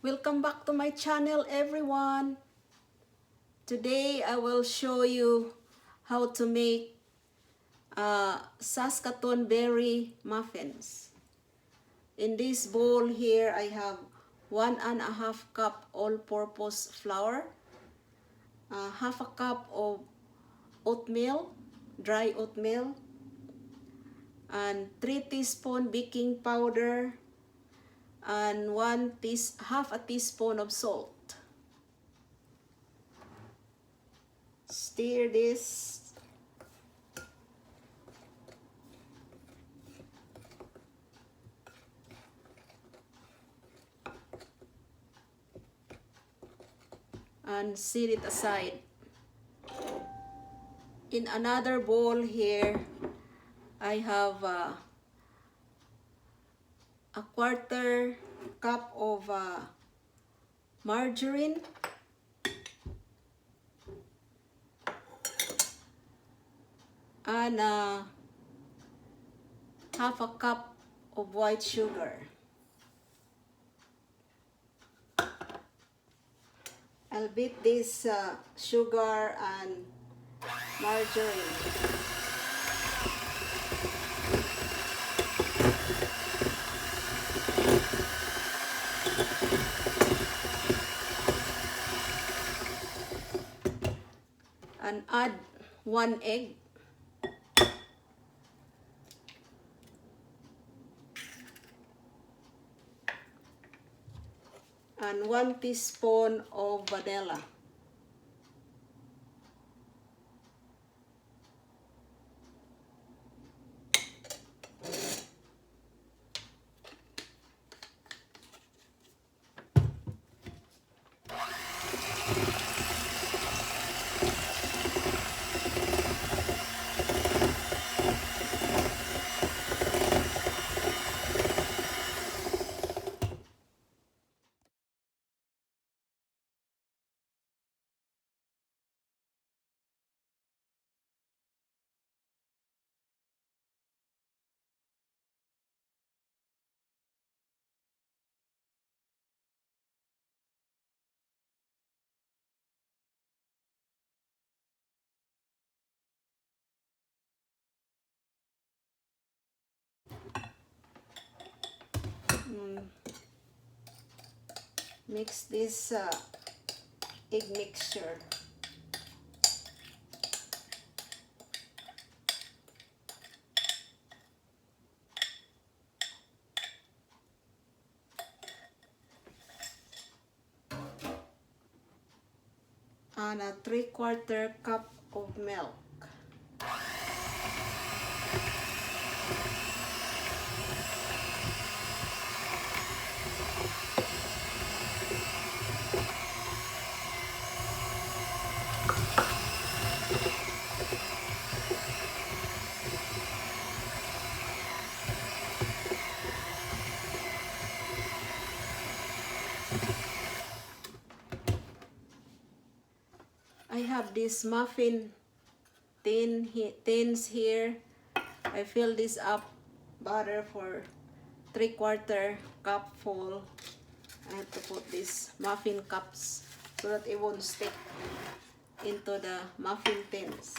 Welcome back to my channel, everyone. Today I will show you how to make Saskatoon berry muffins. In this bowl here I have 1.5 cup all-purpose flour, half a cup of oatmeal, dry oatmeal, and 3 teaspoon baking powder, and half a teaspoon of salt. Stir this. And set it aside. In another bowl here, I have a 1/4 cup of margarine, and half a cup of white sugar. I'll beat this sugar and margarine. And add 1 egg. And 1 teaspoon of vanilla. Mix this egg mixture. And a 3/4 cup of milk. I have this muffin tins here. I fill this up butter for 3/4 cup full. I have to put these muffin cups so that it won't stick into the muffin tins.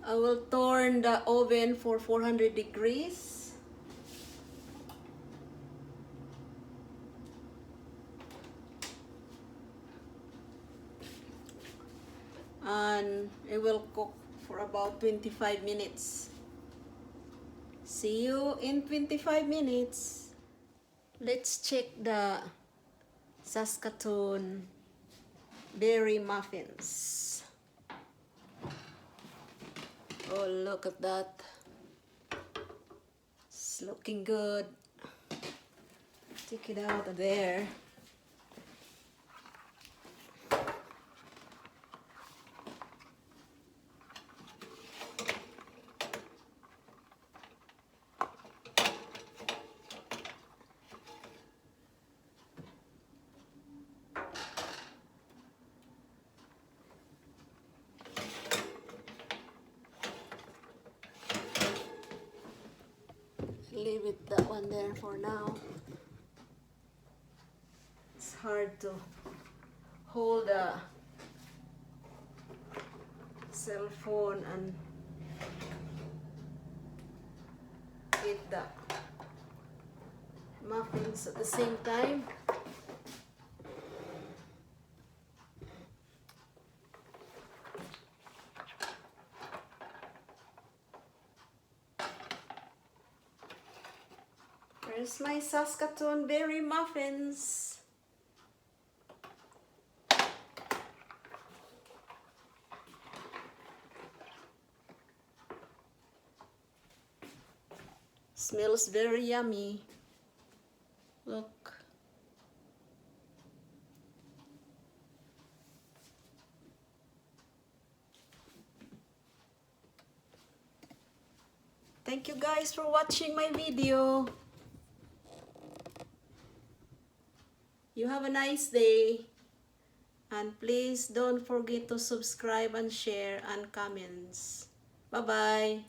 I will turn the oven for 400 degrees. And it will cook for about 25 minutes. See you in 25 minutes. Let's check the Saskatoon berry muffins. Oh, look at that. It's looking good. Take it out of there. Leave it that one there for now. It's hard to hold a cell phone and eat the muffins at the same time. Where's my Saskatoon berry muffins? Smells very yummy. Look. Thank you guys for watching my video. You have a nice day. And please don't forget to subscribe and share and comments. Bye-bye.